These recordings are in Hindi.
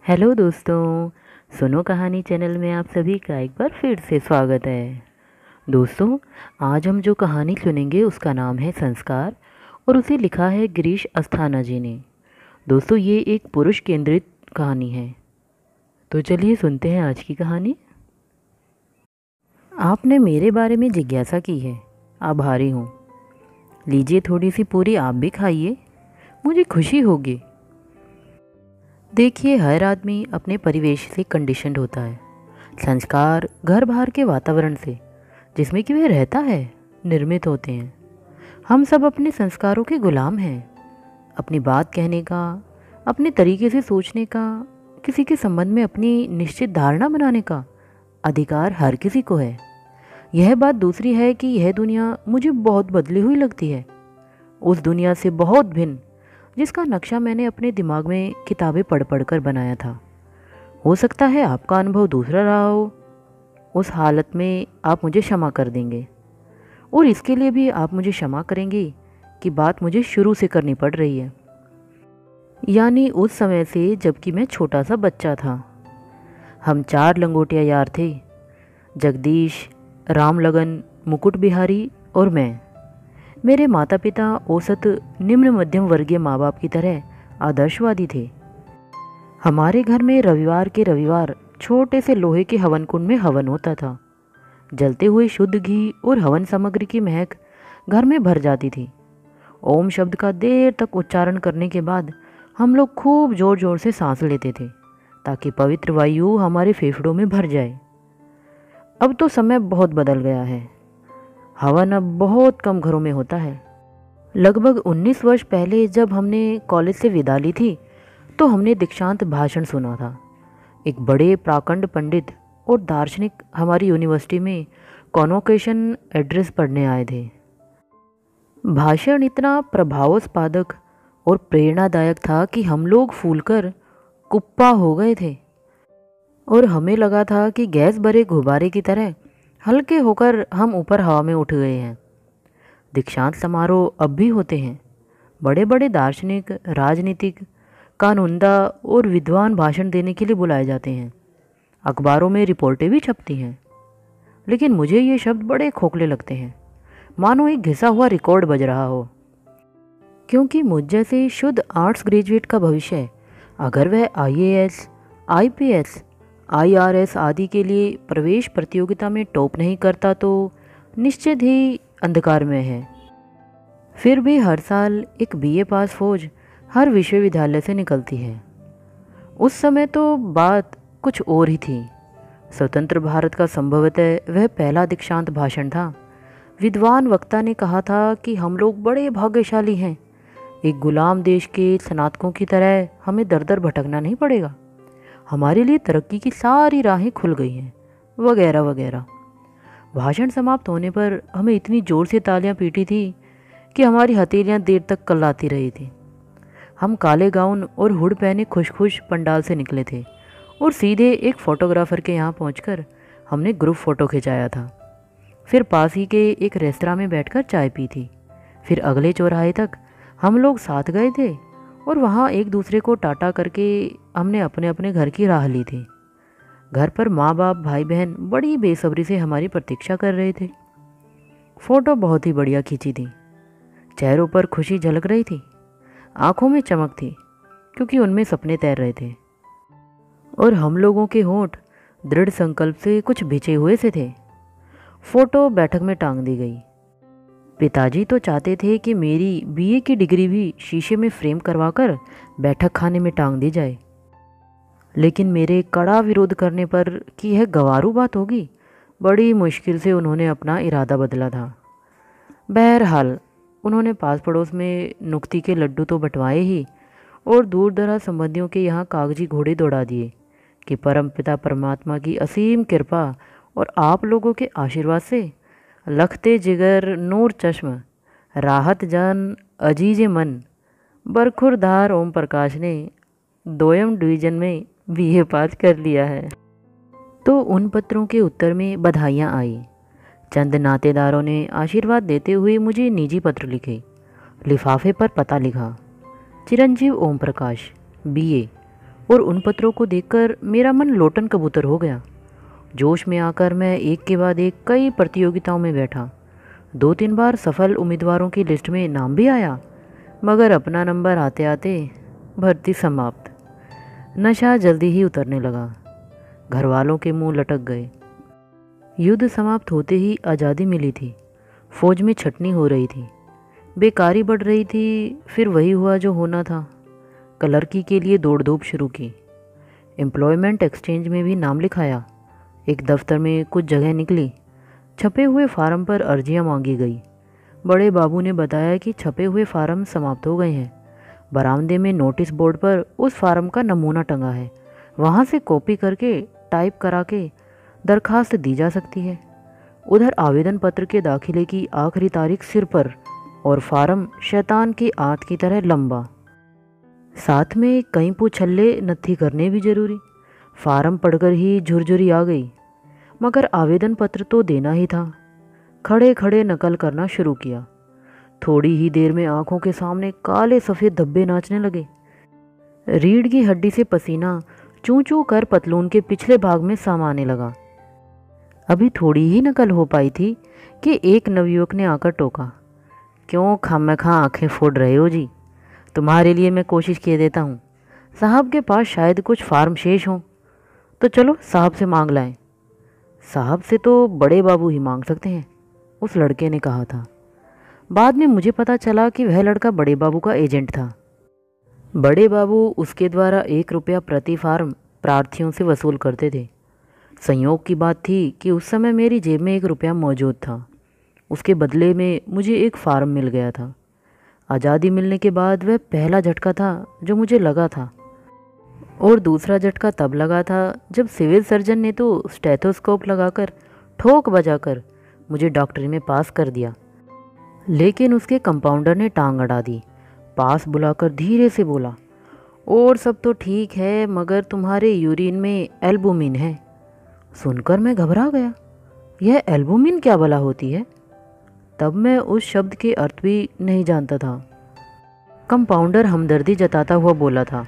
हेलो दोस्तों। सुनो कहानी चैनल में आप सभी का एक बार फिर से स्वागत है। दोस्तों, आज हम जो कहानी सुनेंगे उसका नाम है संस्कार और उसे लिखा है गिरीश अस्थाना जी ने। दोस्तों, ये एक पुरुष केंद्रित कहानी है। तो चलिए सुनते हैं आज की कहानी। आपने मेरे बारे में जिज्ञासा की है, आभारी हूँ। लीजिए थोड़ी सी पूरी आप भी खाइए, मुझे खुशी होगी। देखिए, हर आदमी अपने परिवेश से कंडीशन्ड होता है। संस्कार घर बाहर के वातावरण से जिसमें कि वह रहता है निर्मित होते हैं। हम सब अपने संस्कारों के गुलाम हैं। अपनी बात कहने का, अपने तरीके से सोचने का, किसी के संबंध में अपनी निश्चित धारणा बनाने का अधिकार हर किसी को है। यह बात दूसरी है कि यह दुनिया मुझे बहुत बदली हुई लगती है, उस दुनिया से बहुत भिन्न जिसका नक्शा मैंने अपने दिमाग में किताबें पढ़ पढ़ कर बनाया था। हो सकता है आपका अनुभव दूसरा रहा हो। उस हालत में आप मुझे क्षमा कर देंगे और इसके लिए भी आप मुझे क्षमा करेंगे कि बात मुझे शुरू से करनी पड़ रही है, यानी उस समय से जबकि मैं छोटा सा बच्चा था। हम 4 लंगोटिया यार थे, जगदीश, रामलगन, मुकुट बिहारी और मैं। मेरे माता पिता औसत निम्न मध्यम वर्गीय माँ बाप की तरह आदर्शवादी थे। हमारे घर में रविवार के रविवार छोटे से लोहे के हवन कुंड में हवन होता था। जलते हुए शुद्ध घी और हवन सामग्री की महक घर में भर जाती थी। ओम शब्द का देर तक उच्चारण करने के बाद हम लोग खूब जोर जोर से सांस लेते थे ताकि पवित्र वायु हमारे फेफड़ों में भर जाए। अब तो समय बहुत बदल गया है। हवन अब बहुत कम घरों में होता है। लगभग 19 वर्ष पहले जब हमने कॉलेज से विदा ली थी तो हमने दीक्षांत भाषण सुना था। एक बड़े प्राकंड पंडित और दार्शनिक हमारी यूनिवर्सिटी में कॉन्वोकेशन एड्रेस पढ़ने आए थे। भाषण इतना प्रभावोत्पादक और प्रेरणादायक था कि हम लोग फूलकर कुप्पा हो गए थे और हमें लगा था कि गैस भरे गुब्बारे की तरह हल्के होकर हम ऊपर हवा में उठ गए हैं। दीक्षांत समारोह अब भी होते हैं। बड़े बड़े दार्शनिक, राजनीतिक, कानूनदा और विद्वान भाषण देने के लिए बुलाए जाते हैं। अखबारों में रिपोर्टें भी छपती हैं। लेकिन मुझे ये शब्द बड़े खोखले लगते हैं, मानो एक घिसा हुआ रिकॉर्ड बज रहा हो। क्योंकि मुझ जैसे शुद्ध आर्ट्स ग्रेजुएट का भविष्य, अगर वह IAS, IPS, IRS आदि के लिए प्रवेश प्रतियोगिता में टॉप नहीं करता तो निश्चित ही अंधकार में है। फिर भी हर साल एक BA पास फौज हर विश्वविद्यालय से निकलती है। उस समय तो बात कुछ और ही थी। स्वतंत्र भारत का संभवतः वह पहला दीक्षांत भाषण था। विद्वान वक्ता ने कहा था कि हम लोग बड़े भाग्यशाली हैं। एक गुलाम देश के स्नातकों की तरह हमें दर दर भटकना नहीं पड़ेगा। हमारे लिए तरक्की की सारी राहें खुल गई हैं, वगैरह वगैरह। भाषण समाप्त होने पर हमें इतनी ज़ोर से तालियां पीटी थी कि हमारी हथेलियां देर तक कल्लाती रही थी। हम काले गाउन और हुड पहने खुश खुश पंडाल से निकले थे और सीधे एक फ़ोटोग्राफ़र के यहाँ पहुंचकर हमने ग्रुप फ़ोटो खिंचाया था। फिर पास ही के एक रेस्तरां में बैठकर चाय पी थी। फिर अगले चौराहे तक हम लोग साथ गए थे और वहाँ एक दूसरे को टाटा करके हमने अपने अपने घर की राह ली थी। घर पर माँ बाप, भाई बहन बड़ी बेसब्री से हमारी प्रतीक्षा कर रहे थे। फ़ोटो बहुत ही बढ़िया खींची थी। चेहरों पर खुशी झलक रही थी, आंखों में चमक थी क्योंकि उनमें सपने तैर रहे थे और हम लोगों के होंठ दृढ़ संकल्प से कुछ भिजे हुए से थे। फ़ोटो बैठक में टांग दी गई। पिताजी तो चाहते थे कि मेरी BA की डिग्री भी शीशे में फ्रेम करवाकर बैठक खाने में टांग दी जाए, लेकिन मेरे कड़ा विरोध करने पर कि यह गंवारू बात होगी, बड़ी मुश्किल से उन्होंने अपना इरादा बदला था। बहरहाल उन्होंने पास पड़ोस में नुक्ती के लड्डू तो बंटवाए ही और दूर दराज संबंधियों के यहाँ कागजी घोड़े दौड़ा दिए कि परमपिता परमात्मा की असीम कृपा और आप लोगों के आशीर्वाद से लखते जिगर नूर चश्म राहत जान अजीज मन बरखुरदार ओम प्रकाश ने 2वीं डिवीज़न में BA पास कर लिया है। तो उन पत्रों के उत्तर में बधाइयाँ आई। चंद नातेदारों ने आशीर्वाद देते हुए मुझे निजी पत्र लिखे। लिफाफे पर पता लिखा, चिरंजीव ओम प्रकाश, BA, और उन पत्रों को देखकर मेरा मन लोटन कबूतर हो गया। जोश में आकर मैं एक के बाद एक कई प्रतियोगिताओं में बैठा। 2-3 बार सफल उम्मीदवारों की लिस्ट में नाम भी आया, मगर अपना नंबर आते आते भर्ती समाप्त। नशा जल्दी ही उतरने लगा। घर वालों के मुंह लटक गए। युद्ध समाप्त होते ही आज़ादी मिली थी। फौज में छटनी हो रही थी, बेकारी बढ़ रही थी। फिर वही हुआ जो होना था। क्लर्की के लिए दौड़ धूप शुरू की। एम्प्लॉयमेंट एक्सचेंज में भी नाम लिखाया। एक दफ्तर में कुछ जगह निकली। छपे हुए फार्म पर अर्जियां मांगी गई। बड़े बाबू ने बताया कि छपे हुए फार्म समाप्त हो गए हैं। बरामदे में नोटिस बोर्ड पर उस फार्म का नमूना टंगा है, वहाँ से कॉपी करके टाइप करा के दरखास्त दी जा सकती है। उधर आवेदन पत्र के दाखिले की आखिरी तारीख सिर पर और फार्म शैतान की आंत की तरह लंबा। साथ में कहीं पूछल्ले नत्थी करने भी जरूरी। फार्म पढ़कर ही झुरझुरी आ गई, मगर आवेदन पत्र तो देना ही था। खड़े खड़े नकल करना शुरू किया। थोड़ी ही देर में आंखों के सामने काले सफ़ेद धब्बे नाचने लगे। रीढ़ की हड्डी से पसीना चूं चूं कर पतलून के पिछले भाग में समाने लगा। अभी थोड़ी ही नकल हो पाई थी कि एक नवयुवक ने आकर टोका, क्यों खामखा आंखें फोड़ रहे हो जी? तुम्हारे लिए मैं कोशिश किए देता हूँ। साहब के पास शायद कुछ फार्म शेष हों, तो चलो साहब से मांग लाएं। साहब से तो बड़े बाबू ही मांग सकते हैं, उस लड़के ने कहा था। बाद में मुझे पता चला कि वह लड़का बड़े बाबू का एजेंट था। बड़े बाबू उसके द्वारा 1 रुपया प्रति फार्म प्रार्थियों से वसूल करते थे। संयोग की बात थी कि उस समय मेरी जेब में 1 रुपया मौजूद था। उसके बदले में मुझे एक फार्म मिल गया था। आज़ादी मिलने के बाद वह पहला झटका था जो मुझे लगा था, और दूसरा झटका तब लगा था जब सिविल सर्जन ने तो स्टेथोस्कोप लगाकर ठोक बजाकर मुझे डॉक्टरी में पास कर दिया। लेकिन उसके कंपाउंडर ने टांग अड़ा दी। पास बुलाकर धीरे से बोला, और सब तो ठीक है, मगर तुम्हारे यूरिन में एल्बुमिन है। सुनकर मैं घबरा गया। यह एल्बुमिन क्या भला होती है? तब मैं उस शब्द के अर्थ भी नहीं जानता था। कंपाउंडर हमदर्दी जताता हुआ बोला था,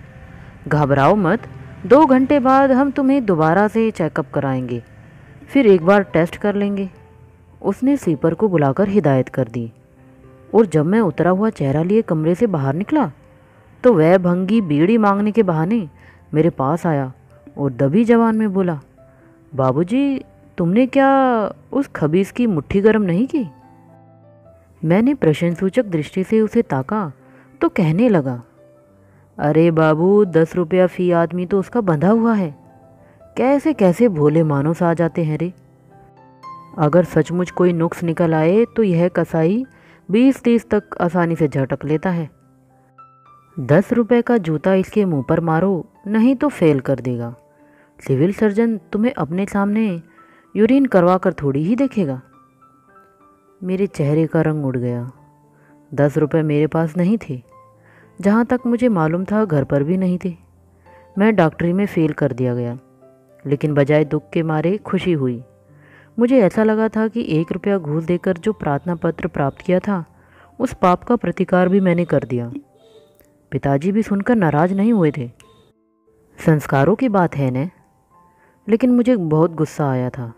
घबराओ मत, 2 घंटे बाद हम तुम्हें दोबारा से चेकअप कराएंगे, फिर एक बार टेस्ट कर लेंगे। उसने स्वीपर को बुलाकर हिदायत कर दी। और जब मैं उतरा हुआ चेहरा लिए कमरे से बाहर निकला तो वह भंगी बीड़ी मांगने के बहाने मेरे पास आया और दबी जवान में बोला, बाबूजी, तुमने क्या उस खबीस की मुट्ठी गर्म नहीं की? मैंने प्रश्नसूचक दृष्टि से उसे ताका तो कहने लगा, अरे बाबू, 10 रुपया फी आदमी तो उसका बंधा हुआ है। कैसे कैसे भोले मानुस आ जाते हैं रे। अगर सचमुच कोई नुक्स निकल आए तो यह कसाई 20-30 तक आसानी से झटक लेता है। 10 रुपये का जूता इसके मुंह पर मारो, नहीं तो फेल कर देगा। सिविल सर्जन तुम्हें अपने सामने यूरिन करवा कर थोड़ी ही देखेगा। मेरे चेहरे का रंग उड़ गया। 10 रुपये मेरे पास नहीं थे। जहाँ तक मुझे मालूम था घर पर भी नहीं थे। मैं डॉक्टरी में फेल कर दिया गया, लेकिन बजाय दुख के मारे खुशी हुई। मुझे ऐसा लगा था कि 1 रुपया घूस देकर जो प्रार्थना पत्र प्राप्त किया था, उस पाप का प्रतिकार भी मैंने कर दिया। पिताजी भी सुनकर नाराज नहीं हुए थे। संस्कारों की बात है न। लेकिन मुझे बहुत गुस्सा आया था।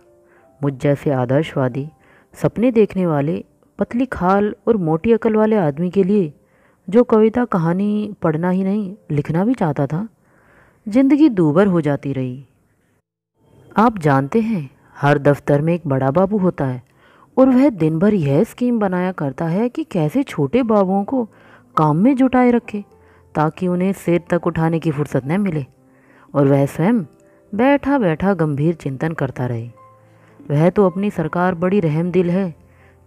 मुझ जैसे आदर्शवादी, सपने देखने वाले, पतली खाल और मोटी अकल वाले आदमी के लिए जो कविता कहानी पढ़ना ही नहीं लिखना भी चाहता था, जिंदगी दूभर हो जाती रही। आप जानते हैं, हर दफ्तर में एक बड़ा बाबू होता है और वह दिन भर यह स्कीम बनाया करता है कि कैसे छोटे बाबुओं को काम में जुटाए रखे ताकि उन्हें सिर तक उठाने की फुर्सत न मिले, और वह स्वयं बैठा बैठा गंभीर चिंतन करता रहे। वह तो अपनी सरकार बड़ी रहमदिल है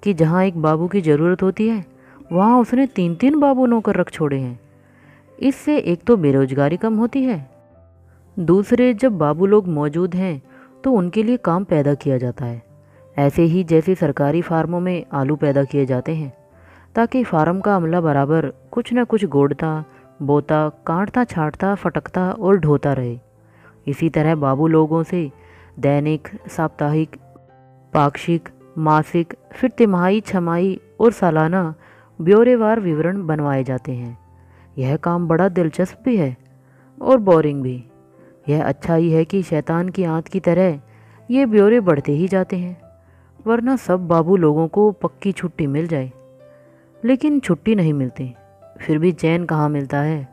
कि जहाँ एक बाबू की ज़रूरत होती है वहाँ उसने 3-3 बाबू नौकर रख छोड़े हैं। इससे एक तो बेरोजगारी कम होती है, दूसरे जब बाबू लोग मौजूद हैं तो उनके लिए काम पैदा किया जाता है। ऐसे ही जैसे सरकारी फार्मों में आलू पैदा किए जाते हैं ताकि फार्म का अमला बराबर कुछ न कुछ गोड़ता, बोता, काटता, छाँटता, फटकता और ढोता रहे। इसी तरह बाबू लोगों से दैनिक, साप्ताहिक, पाक्षिक, मासिक, फिर तिमाही, छमाही और सालाना ब्यौरेवार विवरण बनवाए जाते हैं। यह काम बड़ा दिलचस्प भी है और बोरिंग भी। यह अच्छा ही है कि शैतान की आंत की तरह ये ब्यौरे बढ़ते ही जाते हैं, वरना सब बाबू लोगों को पक्की छुट्टी मिल जाए। लेकिन छुट्टी नहीं मिलती, फिर भी चैन कहाँ मिलता है,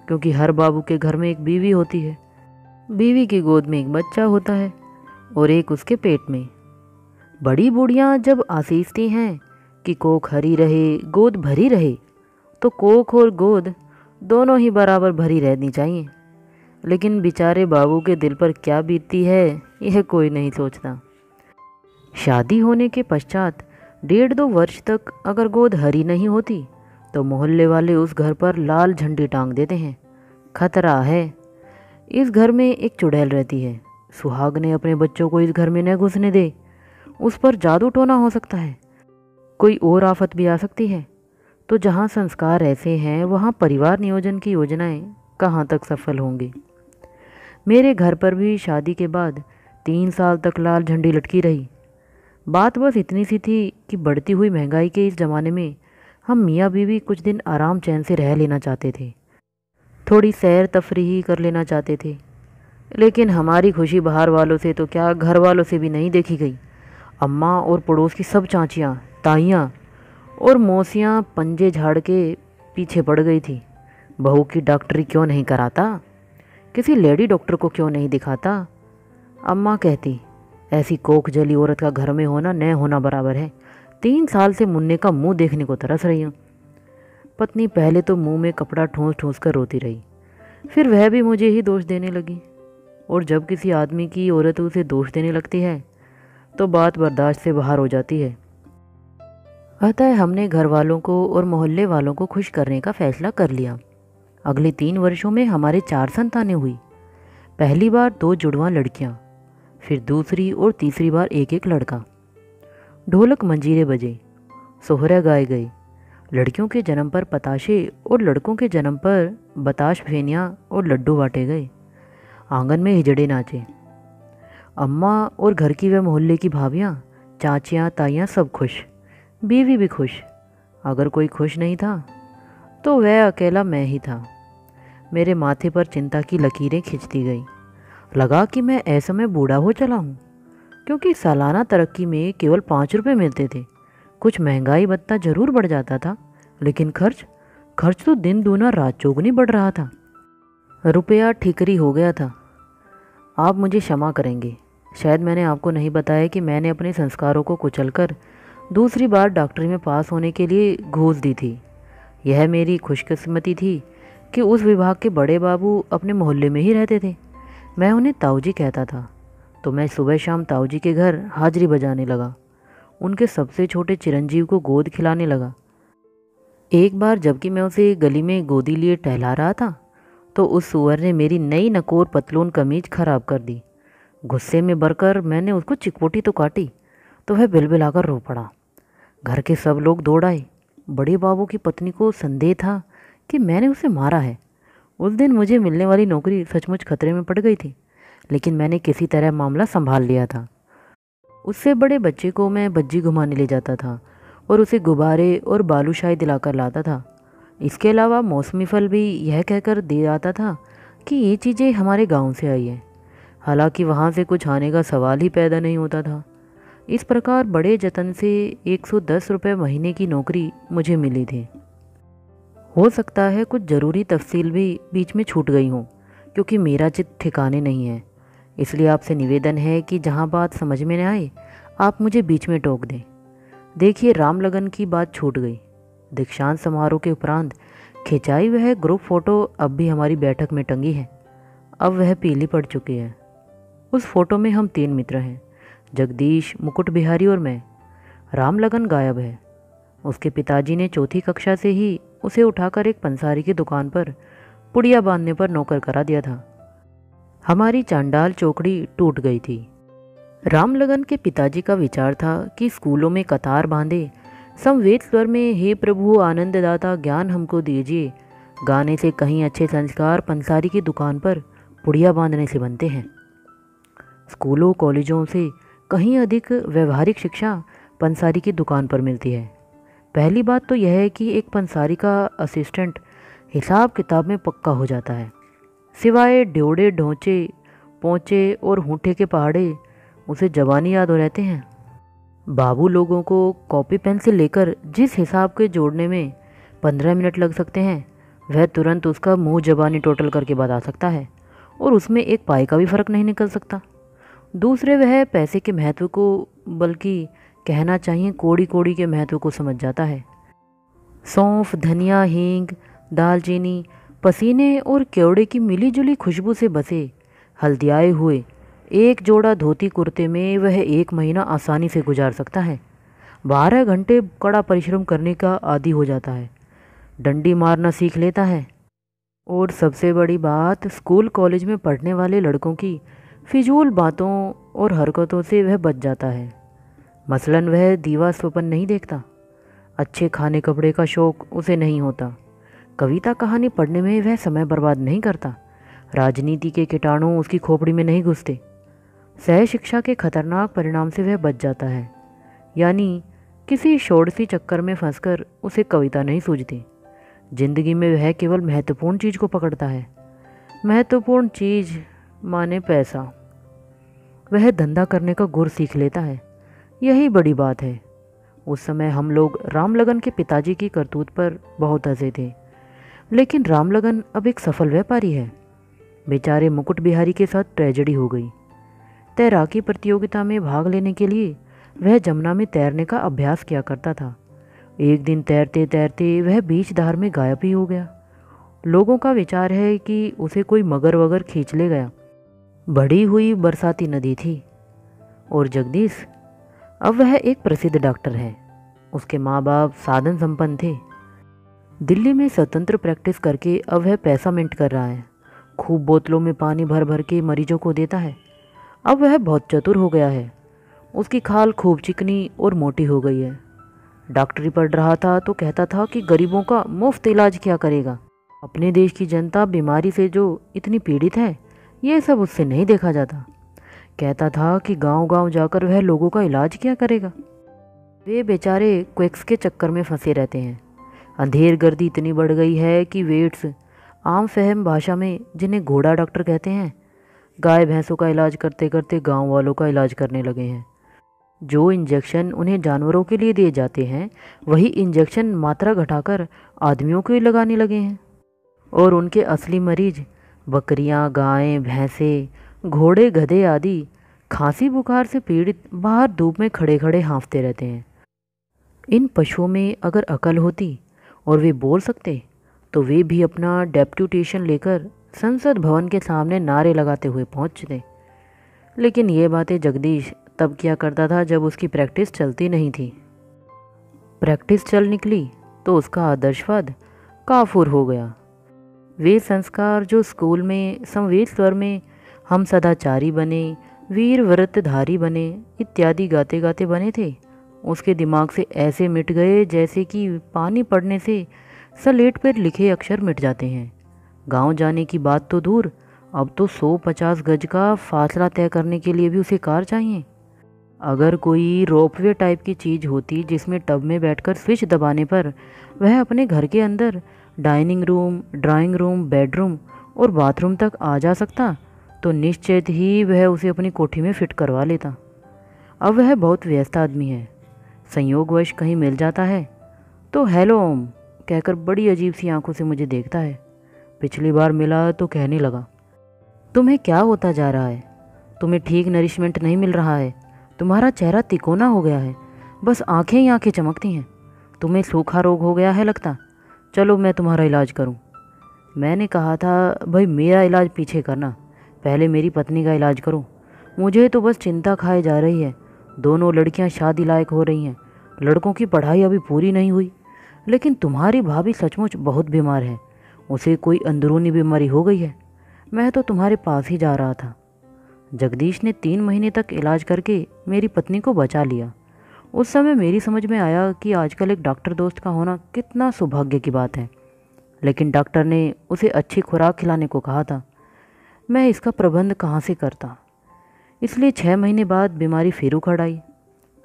क्योंकि हर बाबू के घर में एक बीवी होती है। बीवी की गोद में एक बच्चा होता है और एक उसके पेट में। बड़ी बूढ़ियाँ जब आसीसती हैं कि कोख हरी रहे गोद भरी रहे, तो कोख और गोद दोनों ही बराबर भरी रहनी चाहिए। लेकिन बेचारे बाबू के दिल पर क्या बीतती है, यह कोई नहीं सोचता। शादी होने के पश्चात 1.5-2 वर्ष तक अगर गोद हरी नहीं होती तो मोहल्ले वाले उस घर पर लाल झंडी टांग देते हैं। खतरा है, इस घर में एक चुड़ैल रहती है, सुहाग ने अपने बच्चों को इस घर में न घुसने दे, उस पर जादू टोना हो सकता है, कोई और आफत भी आ सकती है। तो जहाँ संस्कार ऐसे हैं वहाँ परिवार नियोजन की योजनाएं कहाँ तक सफल होंगी। मेरे घर पर भी शादी के बाद 3 साल तक लाल झंडी लटकी रही। बात बस इतनी सी थी कि बढ़ती हुई महंगाई के इस ज़माने में हम मियाँ बीवी कुछ दिन आराम चैन से रह लेना चाहते थे, थोड़ी सैर तफरीही कर लेना चाहते थे। लेकिन हमारी खुशी बाहर वालों से तो क्या, घर वालों से भी नहीं देखी गई। अम्मा और पड़ोस की सब चाचियाँ, ताइयाँ और मौसियाँ पंजे झाड़ के पीछे पड़ गई थी। बहू की डॉक्टरी क्यों नहीं कराता, किसी लेडी डॉक्टर को क्यों नहीं दिखाता। अम्मा कहती, ऐसी कोख जली औरत का घर में होना न होना बराबर है। 3 साल से मुन्ने का मुंह देखने को तरस रही हूँ। पत्नी पहले तो मुंह में कपड़ा ठूंस ठूंस कर रोती रही, फिर वह भी मुझे ही दोष देने लगी। और जब किसी आदमी की औरत उसे दोष देने लगती है तो बात बर्दाश्त से बाहर हो जाती है। अतः हमने घर वालों को और मोहल्ले वालों को खुश करने का फैसला कर लिया। अगले 3 वर्षों में हमारे 4 संतानें हुई। पहली बार 2 जुड़वां लड़कियां, फिर दूसरी और तीसरी बार एक एक लड़का। ढोलक मंजीरे बजे, सोहरा गाए गए। लड़कियों के जन्म पर पताशे और लड़कों के जन्म पर बताश फेनियाँ और लड्डू बांटे गए। आंगन में हिजड़े नाचे। अम्मा और घर की व मोहल्ले की भाभियाँ, चाचियाँ, ताइयाँ सब खुश, बीवी भी खुश। अगर कोई खुश नहीं था तो वह अकेला मैं ही था। मेरे माथे पर चिंता की लकीरें खिंचती गई। लगा कि मैं ऐसे में बूढ़ा हो चला हूँ, क्योंकि सालाना तरक्की में केवल 5 रुपये मिलते थे। कुछ महंगाई भत्ता जरूर बढ़ जाता था, लेकिन खर्च तो दिन दूना रात चौगुनी बढ़ रहा था। रुपया ठिकरी हो गया था। आप मुझे क्षमा करेंगे, शायद मैंने आपको नहीं बताया कि मैंने अपने संस्कारों को कुचलकर दूसरी बार डॉक्टरी में पास होने के लिए घूस दी थी। यह मेरी खुशकिस्मती थी कि उस विभाग के बड़े बाबू अपने मोहल्ले में ही रहते थे। मैं उन्हें ताऊजी कहता था, तो मैं सुबह शाम ताऊजी के घर हाजिरी बजाने लगा। उनके सबसे छोटे चिरंजीव को गोद खिलाने लगा। एक बार जबकि मैं उसे गली में गोदी लिए टहला रहा था तो उस सुअर ने मेरी नई नकोर पतलून कमीज खराब कर दी। गुस्से में भरकर मैंने उसको चिकपोटी तो काटी तो वह बिलबिलाकर रो पड़ा। घर के सब लोग दौड़ आए। बड़े बाबू की पत्नी को संदेह था कि मैंने उसे मारा है। उस दिन मुझे मिलने वाली नौकरी सचमुच खतरे में पड़ गई थी, लेकिन मैंने किसी तरह मामला संभाल लिया था। उससे बड़े बच्चे को मैं बज्जी घुमाने ले जाता था और उसे गुब्बारे और बालूशाही दिलाकर लाता था। इसके अलावा मौसमी फल भी यह कहकर दे आता था कि ये चीज़ें हमारे गांव से आई हैं। हालांकि वहाँ से कुछ आने का सवाल ही पैदा नहीं होता था। इस प्रकार बड़े जतन से 110 रुपये महीने की नौकरी मुझे मिली थी। हो सकता है कुछ ज़रूरी तफसील भी बीच में छूट गई हों, क्योंकि मेरा चित्त ठिकाने नहीं है। इसलिए आपसे निवेदन है कि जहाँ बात समझ में न आए आप मुझे बीच में टोक दें। देखिए, राम लगन की बात छूट गई। दीक्षांत समारोह के उपरांत खिंचाई वह ग्रुप फ़ोटो अब भी हमारी बैठक में टंगी है। अब वह पीली पड़ चुकी है। उस फोटो में हम 3 मित्र हैं, जगदीश, मुकुट बिहारी और मैं। राम लगन गायब है। उसके पिताजी ने 4थी कक्षा से ही उसे उठाकर एक पंसारी की दुकान पर पुड़िया बांधने पर नौकर करा दिया था। हमारी चांडाल चौकड़ी टूट गई थी। राम लगन के पिताजी का विचार था कि स्कूलों में कतार बांधे समवेत स्वर में हे प्रभु आनंददाता ज्ञान हमको दीजिए गाने से कहीं अच्छे संस्कार पंसारी की दुकान पर पुड़िया बांधने से बनते हैं। स्कूलों कॉलेजों से कहीं अधिक व्यवहारिक शिक्षा पंसारी की दुकान पर मिलती है। पहली बात तो यह है कि एक पंसारी का असिस्टेंट हिसाब किताब में पक्का हो जाता है। सिवाय ड्योड़े ढोंचे पोंचे और होंठे के पहाड़े उसे जवानी याद हो रहते हैं। बाबू लोगों को कॉपी पेन से लेकर जिस हिसाब के जोड़ने में 15 मिनट लग सकते हैं, वह तुरंत उसका मुंह जबानी टोटल करके बता सकता है और उसमें एक पाई का भी फ़र्क नहीं निकल सकता। दूसरे वह पैसे के महत्व को, बल्कि कहना चाहिए कोड़ी कोड़ी के महत्व को समझ जाता है। सौंफ, धनिया, हींग, दालचीनी, पसीने और केवड़े की मिली जुली खुशबू से बसे हल्दियाए हुए एक जोड़ा धोती कुर्ते में वह 1 महीना आसानी से गुजार सकता है। 12 घंटे कड़ा परिश्रम करने का आदी हो जाता है, डंडी मारना सीख लेता है और सबसे बड़ी बात, स्कूल कॉलेज में पढ़ने वाले लड़कों की फिजूल बातों और हरकतों से वह बच जाता है। मसलन वह दीवा स्वप्न नहीं देखता, अच्छे खाने कपड़े का शौक़ उसे नहीं होता, कविता कहानी पढ़ने में वह समय बर्बाद नहीं करता, राजनीति के कीटाणु उसकी खोपड़ी में नहीं घुसते, सह शिक्षा के खतरनाक परिणाम से वह बच जाता है। यानी किसी षोडशी चक्कर में फंसकर उसे कविता नहीं सूझती। जिंदगी में वह केवल महत्वपूर्ण चीज़ को पकड़ता है। महत्वपूर्ण चीज़ माने पैसा। वह धंधा करने का गुर सीख लेता है। यही बड़ी बात है। उस समय हम लोग रामलगन के पिताजी की करतूत पर बहुत हंसे थे, लेकिन रामलगन अब एक सफल व्यापारी है। बेचारे मुकुट बिहारी के साथ ट्रेजेडी हो गई। तैराकी प्रतियोगिता में भाग लेने के लिए वह जमुना में तैरने का अभ्यास किया करता था। एक दिन तैरते तैरते वह बीच धार में गायब ही हो गया। लोगों का विचार है कि उसे कोई मगर वगर खींच ले गया। बढ़ी हुई बरसाती नदी थी। और जगदीश, अब वह एक प्रसिद्ध डॉक्टर है। उसके माँ बाप साधन संपन्न थे। दिल्ली में स्वतंत्र प्रैक्टिस करके अब वह पैसा मिंट कर रहा है। खूब बोतलों में पानी भर भर के मरीजों को देता है। अब वह बहुत चतुर हो गया है। उसकी खाल खूब चिकनी और मोटी हो गई है। डॉक्टरी पढ़ रहा था तो कहता था कि गरीबों का मुफ्त इलाज क्या करेगा। अपने देश की जनता बीमारी से जो इतनी पीड़ित है, ये सब उससे नहीं देखा जाता। कहता था कि गांव-गांव जाकर वह लोगों का इलाज क्या करेगा। वे बेचारे क्विक्स के चक्कर में फंसे रहते हैं। अंधेर गर्दी इतनी बढ़ गई है कि वेट्स, आम फहम भाषा में जिन्हें घोड़ा डॉक्टर कहते हैं, गाय भैंसों का इलाज करते करते गांव वालों का इलाज करने लगे हैं। जो इंजेक्शन उन्हें जानवरों के लिए दिए जाते हैं, वही इंजेक्शन मात्रा घटाकर आदमियों को ही लगाने लगे हैं। और उनके असली मरीज बकरियां, गायें, भैंसे, घोड़े, गधे आदि खांसी बुखार से पीड़ित बाहर धूप में खड़े खड़े हाँफते रहते हैं। इन पशुओं में अगर अकल होती और वे बोल सकते, तो वे भी अपना डेप्यूटेशन लेकर संसद भवन के सामने नारे लगाते हुए पहुंचते। लेकिन ये बातें जगदीश तब किया करता था जब उसकी प्रैक्टिस चलती नहीं थी। प्रैक्टिस चल निकली तो उसका आदर्शवाद काफूर हो गया। वे संस्कार जो स्कूल में संवेद स्वर में हम सदाचारी बने, वीर व्रतधारी बने इत्यादि गाते गाते बने थे, उसके दिमाग से ऐसे मिट गए जैसे कि पानी पड़ने से स्लेट पर लिखे अक्षर मिट जाते हैं। गांव जाने की बात तो दूर, अब तो 150 गज का फासला तय करने के लिए भी उसे कार चाहिए। अगर कोई रोपवे टाइप की चीज़ होती जिसमें टब में बैठकर स्विच दबाने पर वह अपने घर के अंदर dining room, drawing room, bedroom और बाथरूम तक आ जा सकता, तो निश्चित ही वह उसे अपनी कोठी में फिट करवा लेता। अब वह बहुत व्यस्त आदमी है। संयोगवश कहीं मिल जाता है तो हेलो ओम कहकर बड़ी अजीब सी आंखों से मुझे देखता है। पिछली बार मिला तो कहने लगा, तुम्हें क्या होता जा रहा है? तुम्हें ठीक नरिशमेंट नहीं मिल रहा है। तुम्हारा चेहरा तिकोना हो गया है, बस आंखें ही आंखें चमकती हैं। तुम्हें सूखा रोग हो गया है लगता। चलो मैं तुम्हारा इलाज करूं। मैंने कहा था, भाई मेरा इलाज पीछे करना, पहले मेरी पत्नी का इलाज करो। मुझे तो बस चिंता खाए जा रही है। दोनों लड़कियां शादी लायक हो रही हैं, लड़कों की पढ़ाई अभी पूरी नहीं हुई। लेकिन तुम्हारी भाभी सचमुच बहुत बीमार है, उसे कोई अंदरूनी बीमारी हो गई है। मैं तो तुम्हारे पास ही जा रहा था। जगदीश ने 3 महीने तक इलाज करके मेरी पत्नी को बचा लिया। उस समय मेरी समझ में आया कि आजकल एक डॉक्टर दोस्त का होना कितना सौभाग्य की बात है। लेकिन डॉक्टर ने उसे अच्छी खुराक खिलाने को कहा था। मैं इसका प्रबंध कहाँ से करता? इसलिए 6 महीने बाद बीमारी फिर उखड़ आई।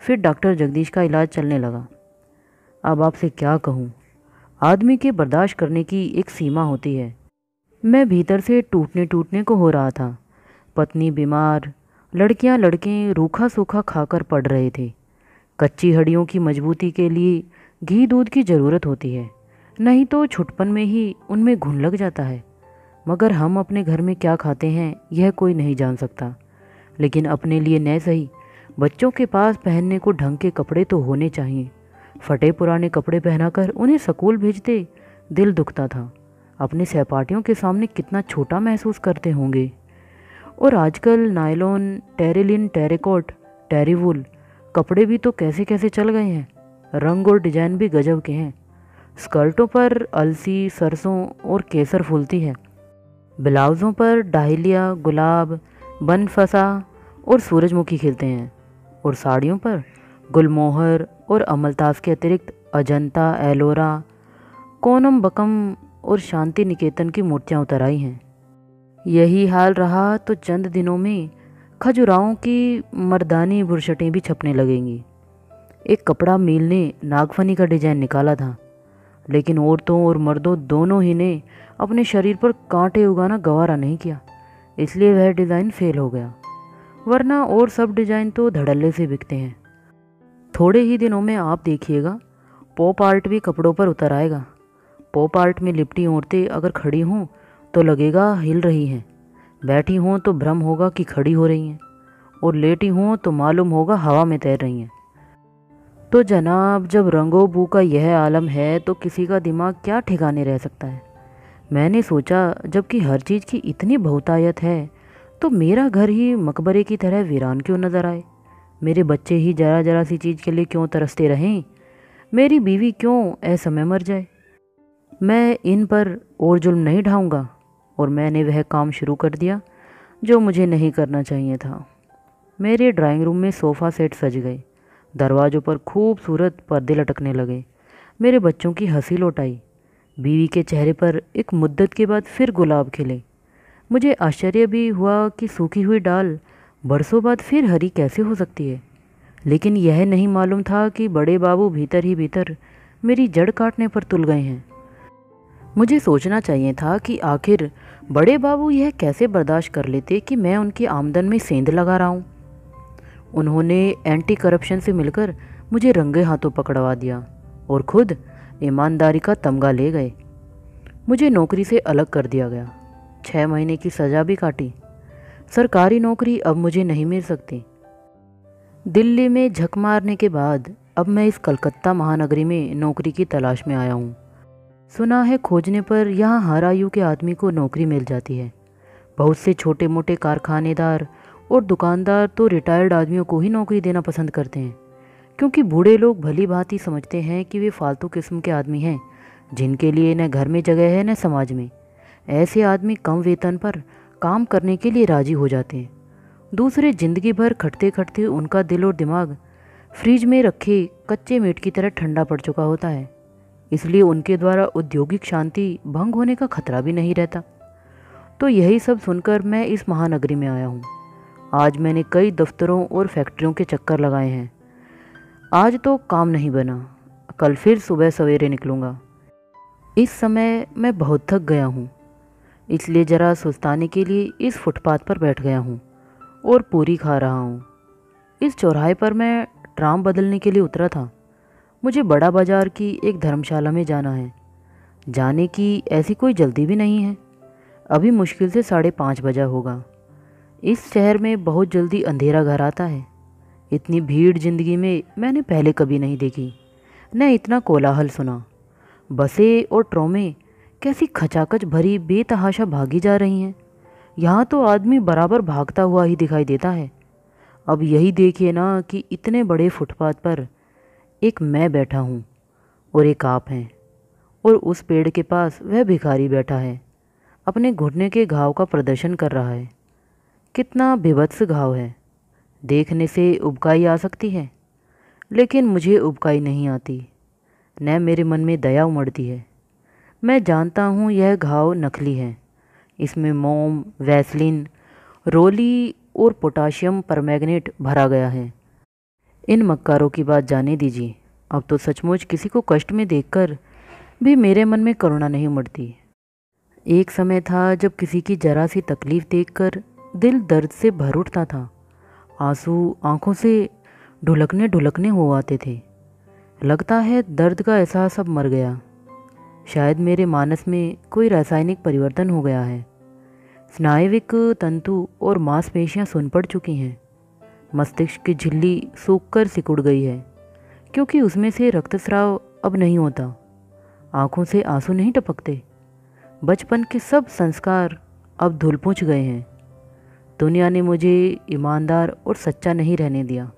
फिर डॉक्टर जगदीश का इलाज चलने लगा। अब आपसे क्या कहूँ, आदमी के बर्दाश्त करने की एक सीमा होती है। मैं भीतर से टूटने टूटने को हो रहा था। पत्नी बीमार, लड़कियां लड़के रूखा सूखा खाकर पड़ रहे थे। कच्ची हड्डियों की मजबूती के लिए घी दूध की ज़रूरत होती है, नहीं तो छुटपन में ही उनमें घुन लग जाता है। मगर हम अपने घर में क्या खाते हैं यह कोई नहीं जान सकता, लेकिन अपने लिए न सही बच्चों के पास पहनने को ढंग के कपड़े तो होने चाहिए। फटे पुराने कपड़े पहनाकर उन्हें स्कूल भेजते दिल दुखता था। अपने सहपाठियों के सामने कितना छोटा महसूस करते होंगे। और आजकल नायलॉन, टेरिलिन, टेरिकॉट, टेरिवुल कपड़े भी तो कैसे कैसे चल गए हैं। रंग और डिजाइन भी गजब के हैं। स्कर्टों पर अलसी, सरसों और केसर फूलती है। ब्लाउज़ों पर डाहलिया, गुलाब, बनफसा और सूरजमुखी खिलते हैं। और साड़ियों पर गुलमोहर और अमलतास के अतिरिक्त अजंता, एलोरा, कोनम बकम और शांति निकेतन की मूर्तियाँ उतर आई हैं। यही हाल रहा तो चंद दिनों में खजुराहों की मर्दानी बुरशटें भी छपने लगेंगी। एक कपड़ा मिल ने नागफनी का डिजाइन निकाला था, लेकिन औरतों और मर्दों दोनों ही ने अपने शरीर पर कांटे उगाना गवारा नहीं किया, इसलिए वह डिज़ाइन फेल हो गया। वरना और सब डिज़ाइन तो धड़ल्ले से बिकते हैं। थोड़े ही दिनों में आप देखिएगा पॉप आर्ट भी कपड़ों पर उतर आएगा। पॉप आर्ट में लिपटी औरतें अगर खड़ी हों तो लगेगा हिल रही हैं, बैठी हों तो भ्रम होगा कि खड़ी हो रही हैं, और लेटी हों तो मालूम होगा हवा में तैर रही हैं। तो जनाब, जब रंगो बू का यह आलम है तो किसी का दिमाग क्या ठिकाने रह सकता है। मैंने सोचा, जबकि हर चीज़ की इतनी बहुतायत है तो मेरा घर ही मकबरे की तरह वीरान क्यों नज़र आए। मेरे बच्चे ही जरा जरा सी चीज़ के लिए क्यों तरसते रहें, मेरी बीवी क्यों असमय मर जाए। मैं इन पर और जुल्म नहीं ढाऊंगा। और मैंने वह काम शुरू कर दिया जो मुझे नहीं करना चाहिए था। मेरे ड्राइंग रूम में सोफ़ा सेट सज गए, दरवाज़ों पर खूबसूरत पर्दे लटकने लगे। मेरे बच्चों की हंसी लौट आई। बीवी के चेहरे पर एक मुद्दत के बाद फिर गुलाब खिले। मुझे आश्चर्य भी हुआ कि सूखी हुई डाल बरसों बाद फिर हरी कैसे हो सकती है। लेकिन यह नहीं मालूम था कि बड़े बाबू भीतर ही भीतर मेरी जड़ काटने पर तुल गए हैं। मुझे सोचना चाहिए था कि आखिर बड़े बाबू यह कैसे बर्दाश्त कर लेते कि मैं उनकी आमदन में सेंध लगा रहा हूँ। उन्होंने एंटी करप्शन से मिलकर मुझे रंगे हाथों पकड़वा दिया और खुद ईमानदारी का तमगा ले गए। मुझे नौकरी से अलग कर दिया गया, 6 महीने की सज़ा भी काटी। सरकारी नौकरी अब मुझे नहीं मिल सकती। दिल्ली में झक मारने के बाद अब मैं इस कलकत्ता महानगरी में नौकरी की तलाश में आया हूँ। सुना है खोजने पर यहाँ हर आयु के आदमी को नौकरी मिल जाती है। बहुत से छोटे मोटे कारखानेदार और दुकानदार तो रिटायर्ड आदमियों को ही नौकरी देना पसंद करते हैं, क्योंकि बूढ़े लोग भली भांति समझते हैं कि वे फालतू किस्म के आदमी हैं जिनके लिए न घर में जगह है न समाज में। ऐसे आदमी कम वेतन पर काम करने के लिए राजी हो जाते हैं। दूसरे जिंदगी भर खटते खटते उनका दिल और दिमाग फ्रिज में रखे कच्चे मीट की तरह ठंडा पड़ चुका होता है, इसलिए उनके द्वारा औद्योगिक शांति भंग होने का खतरा भी नहीं रहता। तो यही सब सुनकर मैं इस महानगरी में आया हूँ। आज मैंने कई दफ्तरों और फैक्ट्रियों के चक्कर लगाए हैं। आज तो काम नहीं बना, कल फिर सुबह सवेरे निकलूँगा। इस समय मैं बहुत थक गया हूँ, इसलिए ज़रा सुस्ताने के लिए इस फुटपाथ पर बैठ गया हूँ और पूरी खा रहा हूँ। इस चौराहे पर मैं ट्राम बदलने के लिए उतरा था। मुझे बड़ा बाज़ार की एक धर्मशाला में जाना है। जाने की ऐसी कोई जल्दी भी नहीं है। अभी मुश्किल से 5:30 बजा होगा। इस शहर में बहुत जल्दी अंधेरा घर आता है। इतनी भीड़ ज़िंदगी में मैंने पहले कभी नहीं देखी, न इतना कोलाहल सुना। बसें और ट्रोमें कैसी खचाखच भरी बेतहाशा भागी जा रही हैं। यहाँ तो आदमी बराबर भागता हुआ ही दिखाई देता है। अब यही देखिए ना कि इतने बड़े फुटपाथ पर एक मैं बैठा हूँ और एक आप हैं, और उस पेड़ के पास वह भिखारी बैठा है, अपने घुटने के घाव का प्रदर्शन कर रहा है। कितना बेभत्स घाव है। देखने से उबकाई आ सकती है, लेकिन मुझे उबकाई नहीं आती, न मेरे मन में दया उमड़ती है। मैं जानता हूँ यह घाव नकली है। इसमें मोम, वैसलीन, रोली और पोटाशियम परमैंगनेट भरा गया है। इन मक्कारों की बात जाने दीजिए। अब तो सचमुच किसी को कष्ट में देखकर भी मेरे मन में करुणा नहीं उमड़ती। एक समय था जब किसी की जरा सी तकलीफ़ देखकर दिल दर्द से भर उठता था। आंसू आंखों से ढुलकने ढुलकने हो आते थे। लगता है दर्द का एहसास अब मर गया। शायद मेरे मानस में कोई रासायनिक परिवर्तन हो गया है। स्नायविक तंतु और मांसपेशियां सुन पड़ चुकी हैं। मस्तिष्क की झिल्ली सूखकर सिकुड़ गई है, क्योंकि उसमें से रक्तस्राव अब नहीं होता। आंखों से आंसू नहीं टपकते। बचपन के सब संस्कार अब धुल पूछ गए हैं। दुनिया ने मुझे ईमानदार और सच्चा नहीं रहने दिया।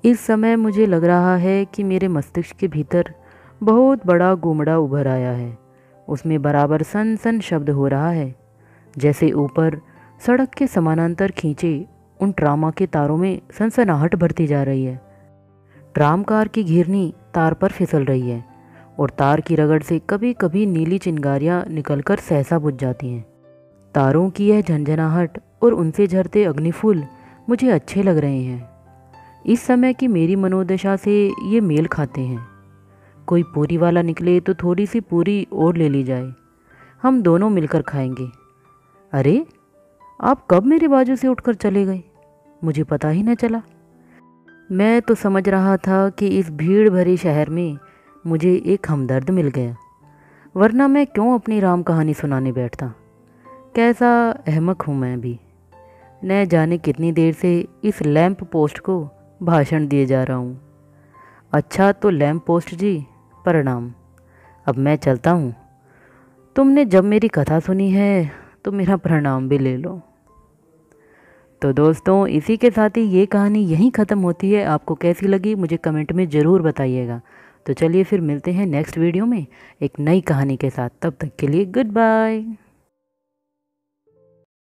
इस समय मुझे लग रहा है कि मेरे मस्तिष्क के भीतर बहुत बड़ा गुमड़ा उभर आया है। उसमें बराबर सन सन शब्द हो रहा है, जैसे ऊपर सड़क के समानांतर खींचे उन ट्रामा के तारों में सनसनाहट भरती जा रही है। ट्राम कार की घिरनी तार पर फिसल रही है और तार की रगड़ से कभी कभी नीली चिंगारियाँ निकलकर सहसा बुझ जाती हैं। तारों की यह झंझनाहट और उनसे झरते अग्निफूल मुझे अच्छे लग रहे हैं। इस समय की मेरी मनोदशा से ये मेल खाते हैं। कोई पूरी वाला निकले तो थोड़ी सी पूरी और ले ली जाए, हम दोनों मिलकर खाएंगे। अरे, आप कब मेरे बाजू से उठकर चले गए? मुझे पता ही न चला। मैं तो समझ रहा था कि इस भीड़ भरे शहर में मुझे एक हमदर्द मिल गया, वरना मैं क्यों अपनी राम कहानी सुनाने बैठता। कैसा अहमक हूँ मैं भी। न जाने कितनी देर से इस लैंप पोस्ट को भाषण दिए जा रहा हूँ। अच्छा तो लैंप पोस्ट जी, प्रणाम। अब मैं चलता हूँ। तुमने जब मेरी कथा सुनी है तो मेरा प्रणाम भी ले लो। तो दोस्तों, इसी के साथ ही ये कहानी यहीं ख़त्म होती है। आपको कैसी लगी मुझे कमेंट में ज़रूर बताइएगा। तो चलिए फिर मिलते हैं नेक्स्ट वीडियो में एक नई कहानी के साथ। तब तक के लिए गुड बाय।